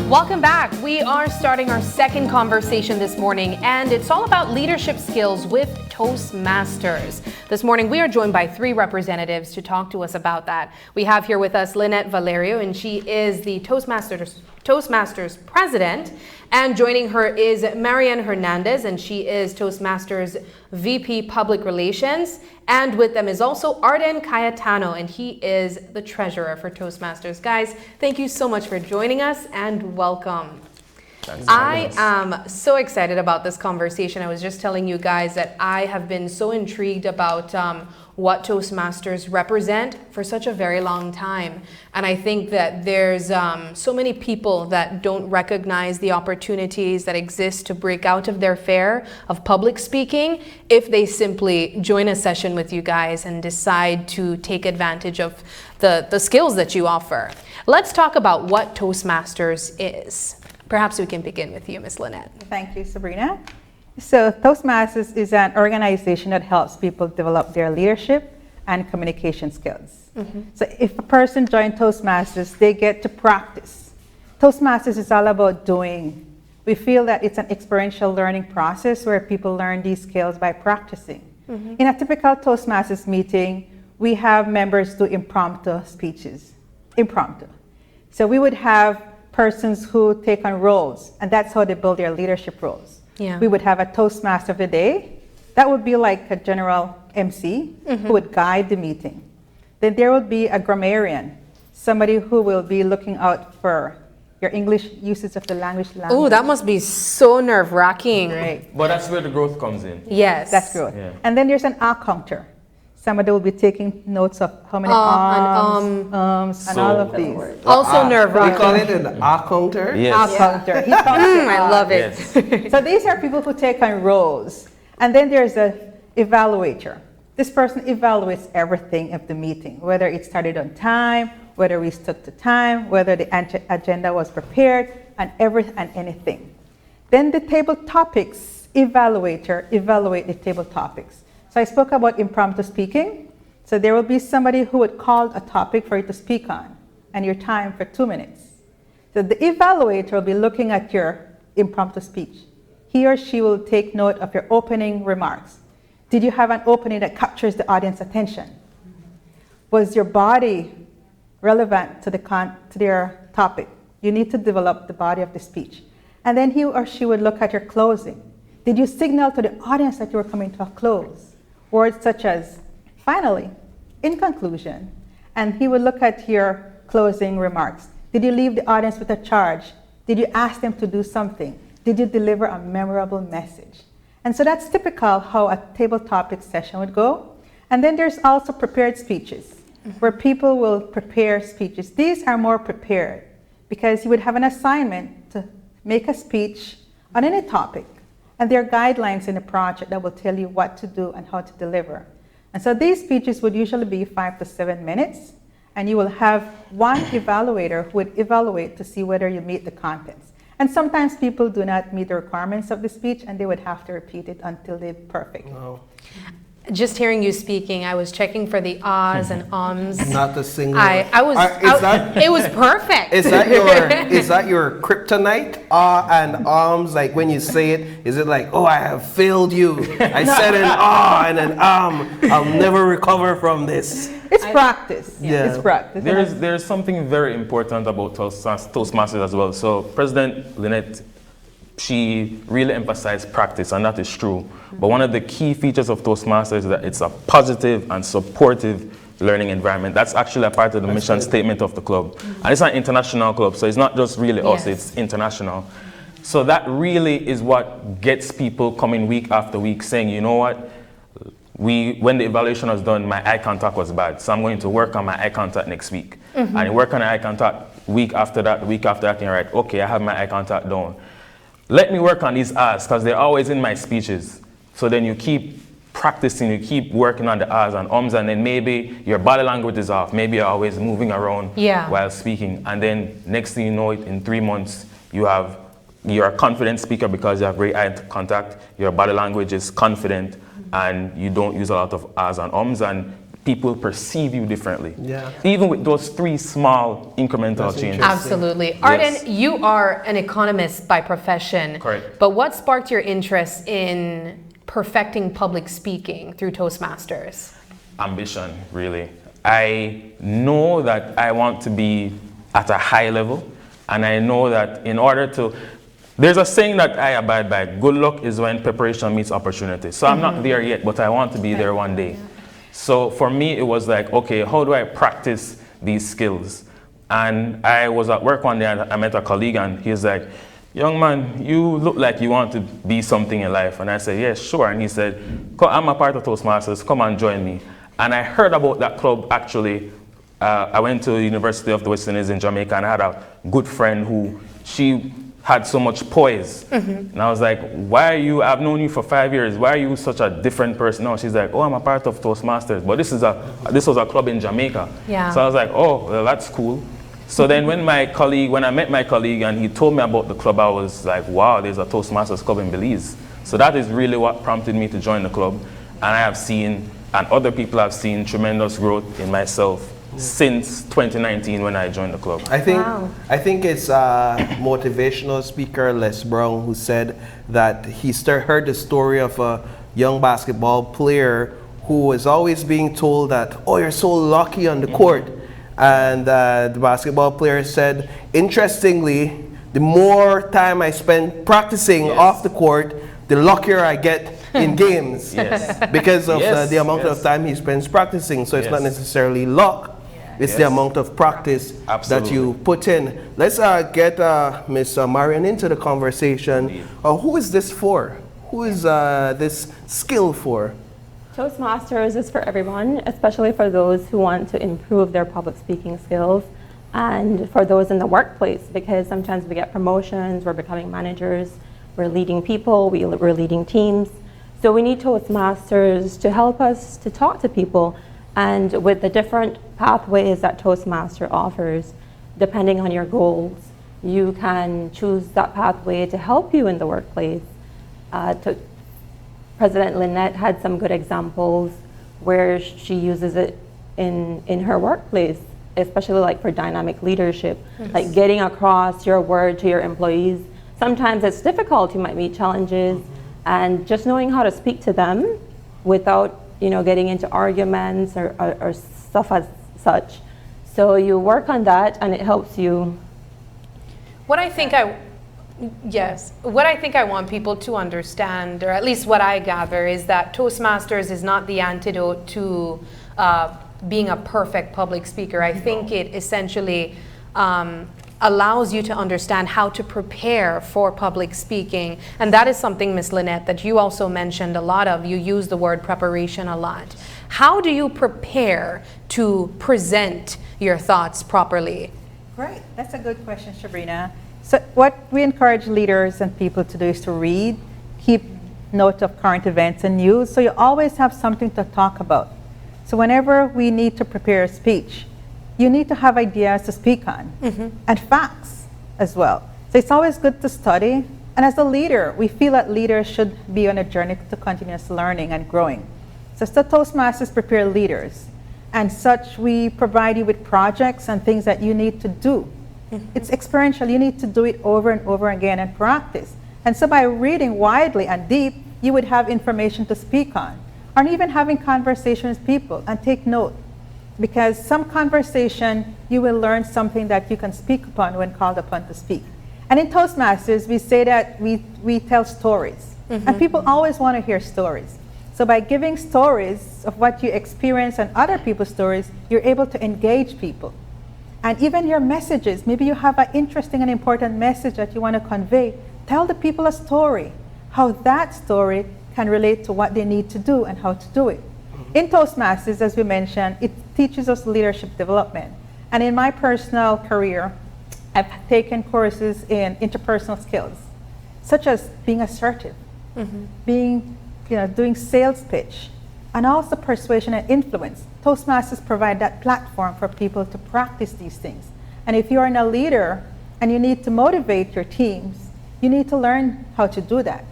Welcome back. We are starting our second conversation this morning, and it's all about leadership skills with Toastmasters. This morning, we are joined by three representatives to talk to us about that. We have here with us Lynette Valerio, and she is the Toastmasters president. And joining her is Marianne Hernandez, and she is Toastmasters VP Public Relations. And with them is also Arden Cayetano, and he is the treasurer for Toastmasters. Guys, thank you so much for joining us, and welcome. I am so excited about this conversation. I was just telling you guys that I have been so intrigued about what Toastmasters represent for such a very long time. And I think that there's so many people that don't recognize the opportunities that exist to break out of their fear of public speaking if they simply join a session with you guys and decide to take advantage of the skills that you offer. Let's talk about what Toastmasters is. Perhaps we can begin with you, Ms. Lynette. Thank you, Sabrina. So Toastmasters is an organization that helps people develop their leadership and communication skills. Mm-hmm. So if a person joins Toastmasters, they get to practice. Toastmasters is all about doing. We feel that it's an experiential learning process where people learn these skills by practicing. Mm-hmm. In a typical Toastmasters meeting, we have members do impromptu speeches. Impromptu. So we would have persons who take on roles, and that's how they build their leadership roles. Yeah. We would have a Toastmaster of the day. That would be like a general MC who would guide the meeting. Then there would be a grammarian, somebody who will be looking out for your English usage of the language. Oh, that must be so nerve-wracking. Right. But that's where the growth comes in. Yes. That's growth. Yeah. And then there's an R counter. Somebody will be taking notes of how many ums, and all of these. Also nerve-wracking. We call it an R counter? Yes. R counter. He counts the I love it. Yes. So these are people who take on roles. And then there's an evaluator. This person evaluates everything of the meeting, whether it started on time, whether we stuck to time, whether the agenda was prepared, and anything. Then the table topics evaluator evaluate the table topics. So I spoke about impromptu speaking. So there will be somebody who would call a topic for you to speak on, and your time for 2 minutes. So the evaluator will be looking at your impromptu speech. He or she will take note of your opening remarks. Did you have an opening that captures the audience attention? Was your body relevant to their topic? You need to develop the body of the speech. And then he or she would look at your closing. Did you signal to the audience that you were coming to a close? Words such as, finally, in conclusion. And he would look at your closing remarks. Did you leave the audience with a charge? Did you ask them to do something? Did you deliver a memorable message? And so that's typical how a table topic session would go. And then there's also prepared speeches, where people will prepare speeches. These are more prepared because you would have an assignment to make a speech on any topic. And there are guidelines in the project that will tell you what to do and how to deliver. And so these speeches would usually be 5 to 7 minutes, and you will have one evaluator who would evaluate to see whether you meet the contents. And sometimes people do not meet the requirements of the speech, and they would have to repeat it until they're perfect. No. Just hearing you speaking, I was checking for the ahs and ums. Not a single. It was perfect. Is that your kryptonite? And arms, like when you say it, is it like, oh, I have failed you. I said an and an I'll never recover from this. It's practice. Yeah. It's practice. There's something very important about Toastmasters as well. So President Lynette, she really emphasized practice, and that is true. But one of the key features of Toastmasters is that it's a positive and supportive learning environment. That's actually a part of the mission statement of the club. And it's an international club, so it's not just really us, it's international. So that really is what gets people coming week after week saying, you know what, when the evaluation was done, my eye contact was bad, so I'm going to work on my eye contact next week. And you work on eye contact week after that, and you're right, okay, I have my eye contact down. Let me work on these R's, because they're always in my speeches. So then you keep practicing, you keep working on the R's and ums, and then maybe your body language is off. Maybe you're always moving around while speaking. And then next thing you know it, in 3 months, you're a confident speaker because you have great eye contact, your body language is confident, and you don't use a lot of R's and ums, and people perceive you differently. Yeah. Even with those 3 small incremental That's changes. Absolutely. Arden, you are an economist by profession. Correct. But what sparked your interest in perfecting public speaking through Toastmasters? Ambition, really. I know that I want to be at a high level, and I know that in order to, there's a saying that I abide by: good luck is when preparation meets opportunity. So I'm not there yet, but I want to be there one day. So for me, it was like, okay, how do I practice these skills? And I was at work one day and I met a colleague, and he's like, young man, you look like you want to be something in life. And I said, yes, sure. And he said, I'm a part of Toastmasters, come and join me. And I heard about that club actually. I went to the University of the West Indies in Jamaica, and I had a good friend who, she had so much poise. And I was like, I've known you for 5 years, why are you such a different person now? She's like, I'm a part of Toastmasters, but this was a club in Jamaica. Yeah. So I was like, well, that's cool. So then when I met my colleague and he told me about the club, I was like, wow, there's a Toastmasters club in Belize. So that is really what prompted me to join the club. And I have seen, and other people have seen, tremendous growth in myself since 2019 when I joined the club. I think it's motivational speaker Les Brown who said that he heard the story of a young basketball player who was always being told that, you're so lucky on the court. And the basketball player said, interestingly, the more time I spend practicing off the court, the luckier I get in games. Because of the amount of time he spends practicing. So it's not necessarily luck. It's the amount of practice that you put in. Let's get Ms. Marian into the conversation. Who is this for? Who is this skill for? Toastmasters is for everyone, especially for those who want to improve their public speaking skills, and for those in the workplace, because sometimes we get promotions, we're becoming managers, we're leading people, we're leading teams. So we need Toastmasters to help us to talk to people. And with the different pathways that Toastmaster offers, depending on your goals, you can choose that pathway to help you in the workplace. President Lynette had some good examples where she uses it in her workplace, especially like for dynamic leadership, like getting across your word to your employees. Sometimes it's difficult, you might meet challenges, and just knowing how to speak to them without getting into arguments or stuff as such. So you work on that and it helps you. What I think I want people to understand, or at least what I gather, is that Toastmasters is not the antidote to being a perfect public speaker. I think it essentially allows you to understand how to prepare for public speaking. And that is something, Ms. Lynette, that you also mentioned a lot of. You use the word preparation a lot. How do you prepare to present your thoughts properly? Right, that's a good question, Sabrina. So what we encourage leaders and people to do is to read, keep note of current events and news, so you always have something to talk about. So whenever we need to prepare a speech, you need to have ideas to speak on, and facts as well. So it's always good to study. And as a leader, we feel that leaders should be on a journey to continuous learning and growing. So the Toastmasters prepare leaders. And such, we provide you with projects and things that you need to do. It's experiential. You need to do it over and over again and practice. And so by reading widely and deep, you would have information to speak on. Or even having conversations with people and take note. Because some conversation, you will learn something that you can speak upon when called upon to speak. And in Toastmasters, we say that we tell stories. And people always want to hear stories. So by giving stories of what you experience and other people's stories, you're able to engage people. And even your messages, maybe you have an interesting and important message that you want to convey. Tell the people a story, how that story can relate to what they need to do and how to do it. In Toastmasters, as we mentioned, it teaches us leadership development. And in my personal career, I've taken courses in interpersonal skills, such as being assertive, doing sales pitch, and also persuasion and influence. Toastmasters provide that platform for people to practice these things. And if you're a leader and you need to motivate your teams, you need to learn how to do that.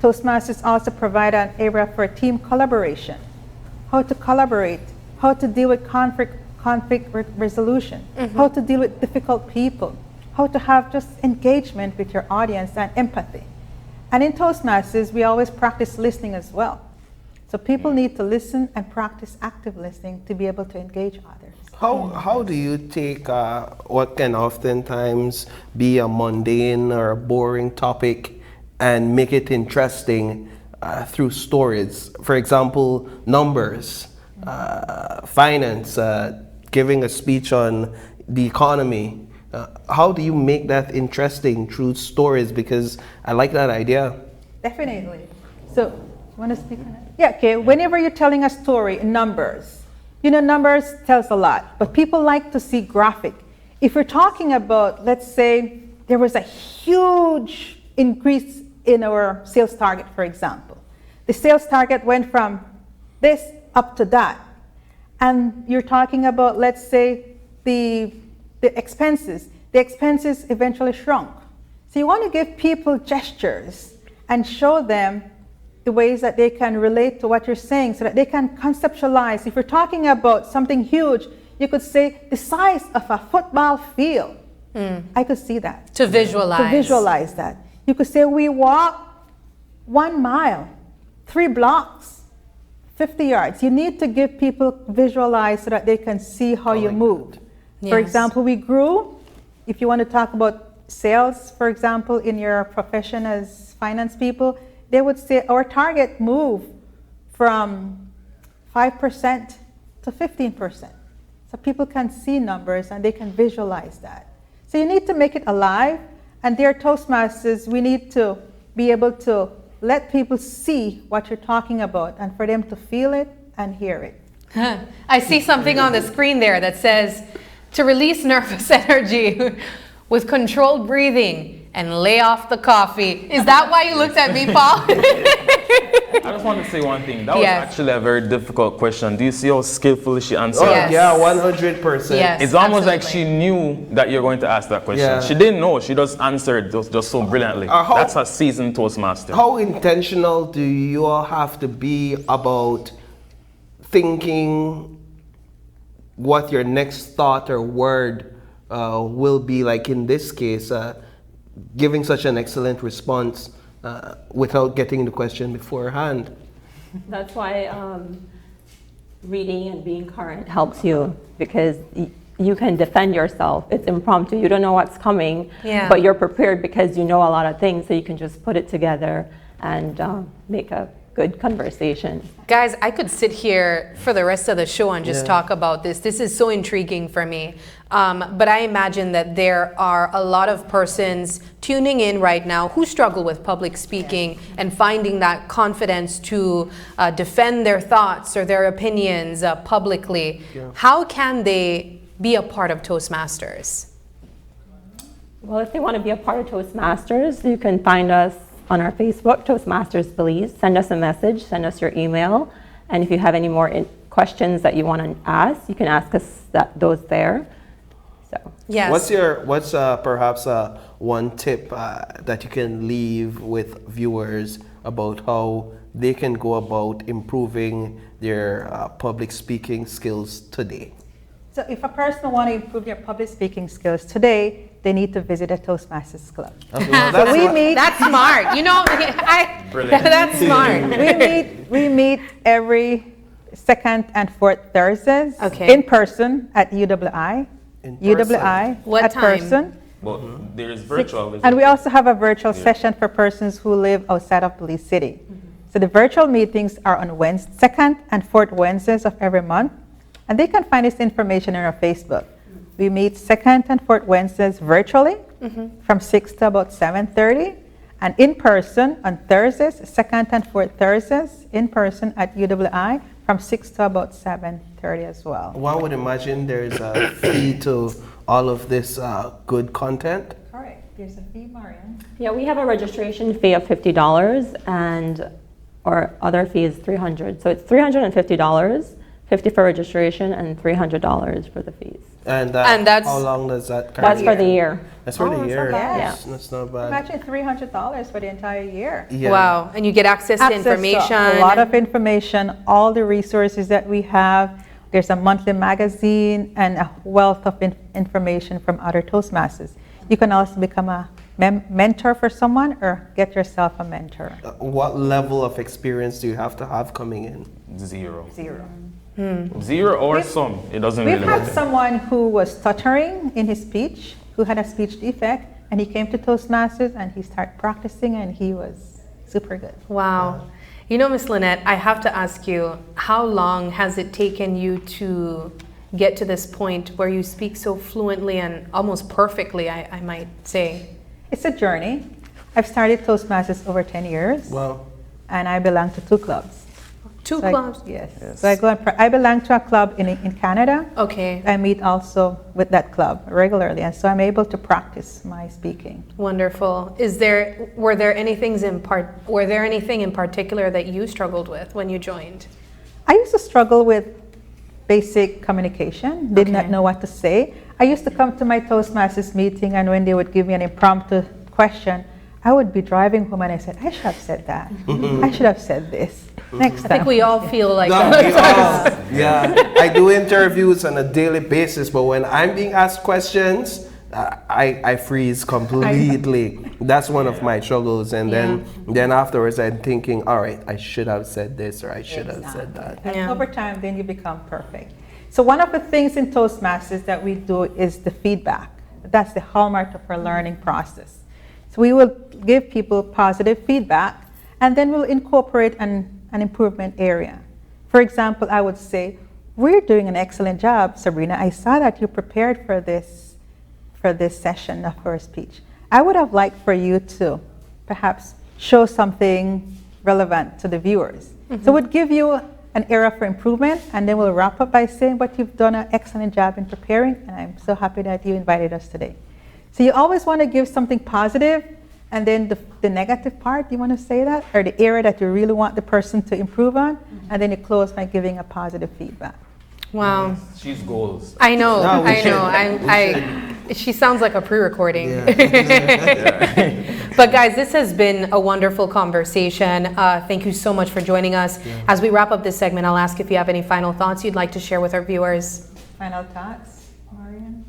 Toastmasters also provide an area for team collaboration. How to collaborate, how to deal with resolution, how to deal with difficult people, how to have just engagement with your audience and empathy. And in Toastmasters, we always practice listening as well. So people need to listen and practice active listening to be able to engage others. How do you take what can oftentimes be a mundane or a boring topic and make it interesting through stories? For example, numbers, finance, giving a speech on the economy. How do you make that interesting through stories? Because I like that idea. Definitely. So, you want to speak on that? Yeah, okay. Whenever you're telling a story in numbers, you know, numbers tells a lot, but people like to see graphic. If we're talking about, let's say, there was a huge increase in our sales target, for example. The sales target went from this up to that. And you're talking about, let's say, the expenses. The expenses eventually shrunk. So you want to give people gestures and show them the ways that they can relate to what you're saying so that they can conceptualize. If you're talking about something huge, you could say the size of a football field. I could see that. To visualize. To visualize that. You could say we walk 1 mile, 3 blocks, 50 yards. You need to give people visualize so that they can see how you moved. For example, we grew. If you want to talk about sales, for example, in your profession as finance people, they would say our target moved from 5% to 15%. So people can see numbers and they can visualize that. So you need to make it alive. And dear Toastmasters, we need to be able to let people see what you're talking about and for them to feel it and hear it. I see something on the screen there that says to release nervous energy with controlled breathing and lay off the coffee. Is that why you looked at me, Paul? I just want to say one thing. That was actually a very difficult question. Do you see how skillfully she answered? Oh, Yes. yeah, 100%. Yes. It's almost like absolutely. she knew that you're going to ask that question. Yeah. She didn't know. She just answered just so brilliantly. That's a seasoned Toastmaster. How intentional do you all have to be about thinking what your next thought or word will be? Like in this case, giving such an excellent response without getting the question beforehand. That's why reading and being current helps you, because you can defend yourself. It's impromptu. You don't know what's coming, but you're prepared because you know a lot of things, so you can just put it together and make a good conversation. Guys, I could sit here for the rest of the show and just talk about this. This is so intriguing for me. But I imagine that there are a lot of persons tuning in right now who struggle with public speaking and finding that confidence to defend their thoughts or their opinions publicly. How can they be a part of Toastmasters? Well, if they want to be a part of Toastmasters, you can find us on our Facebook, Toastmasters Belize. Send us a message, send us your email, and if you have any more questions that you want to ask, you can ask us those there. So yes. What's perhaps one tip that you can leave with viewers about how they can go about improving their public speaking skills today? So if a person wants to improve their public speaking skills today, they need to visit a Toastmasters club. Okay, well, So we meet. That's smart. You know, that's smart. We meet every second and fourth Thursdays Okay. in person at UWI. In person. What at time? person. But there is virtual. And we also have a virtual session for persons who live outside of Belize City. So the virtual meetings are on second and fourth Wednesdays of every month. And they can find this information on our Facebook. We meet second and fourth Wednesdays virtually from 6 to about 7:30, and in person on Thursdays, second and fourth Thursdays, in person at UWI from 6 to about 7:30 as well. One would imagine there's a fee to all of this good content. Correct. There's a fee, Marian. yeah, we have a registration fee of $50, and our other fee is $300. So it's $350, $50 for registration, and $300 for the fees. And that's- how long does that That's for the year. That's for the that's year. not bad. That's not bad. Imagine $300 for the entire year. Yeah. Wow. And you get access to Access to information. a lot of information, all the resources that we have, There's a monthly magazine and a wealth of information from other Toastmasters. You can also become a mentor for someone or get yourself a mentor. What level of experience do you have to have coming in? Zero. Zero. Zero or some. It doesn't We've really had matter. someone who was stuttering in his speech, who had a speech defect, and he came to Toastmasters and he started practicing and he was super good. Wow. You know, Miss Lynette, I have to ask you, how long has it taken you to get to this point where you speak so fluently and almost perfectly, I might say? It's a journey. I've started Toastmasters over 10 years. Wow. And I belong to 2 clubs. Two So clubs? Yes. So I belong to a club in Canada. Okay, I meet also with that club regularly, and so I'm able to practice my speaking. wonderful. Were there anything in particular that you struggled with when you joined? I used to struggle with basic communication, did not Okay. know what to say. I used to come to my Toastmasters meeting, and when they would give me an impromptu question, I would be driving home and I said, I should have said that. I should have said this. Next time. I think we all feel like No, that. we all- yeah, I do interviews on a daily basis, but when I'm being asked questions, I freeze completely. That's one of my struggles, and then afterwards I'm thinking, all right, I should have said this or I should have said that. And Yeah. over time, then you become perfect. So one of the things in Toastmasters that we do is the feedback. That's the hallmark of our learning process. So we will give people positive feedback, and then we'll incorporate an improvement area. For example, I would say, we're doing an excellent job, Sabrina. I saw that you prepared for this session of our speech. I would have liked for you to perhaps show something relevant to the viewers. So we'd give you an area for improvement, and then we'll wrap up by saying, but you've done an excellent job in preparing, and I'm so happy that you invited us today. So you always want to give something positive, and then the negative part, you want to say that? Or the area that you really want the person to improve on, and then you close by giving a positive feedback. Wow. She's goals. I know, No, we I know. should. She sounds like a pre-recording. Yeah. But guys, this has been a wonderful conversation. Thank you so much for joining us. As we wrap up this segment, I'll ask if you have any final thoughts you'd like to share with our viewers. Final thoughts, Marian?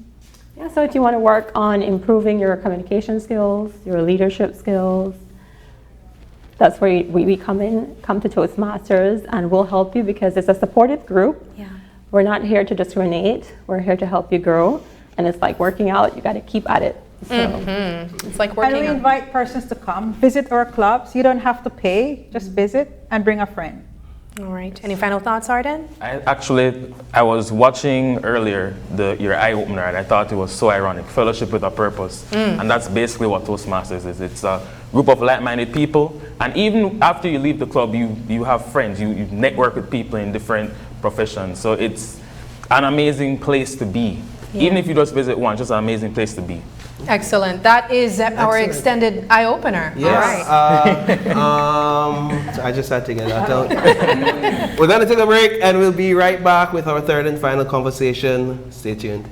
Yeah, so if you want to work on improving your communication skills, your leadership skills, that's where we come to Toastmasters, and we'll help you because it's a supportive group. Yeah. We're not here to discriminate. We're here to help you grow. And it's like working out. You got to keep at it. So. It's like And working we on. invite persons to come, visit our clubs. You don't have to pay, just visit and bring a friend. All right. Any final thoughts, Arden? I was watching earlier your eye opener, and I thought it was so ironic. Fellowship with a purpose, and that's basically what Toastmasters is. It's a group of like-minded people, and even after you leave the club, you have friends. You network with people in different professions. So it's an amazing place to be. Even if you just visit once, just an amazing place to be. Excellent. That is our extended eye opener. Yes. All right. So I just had to get that out. We're going to take a break, and we'll be right back with our third and final conversation. Stay tuned.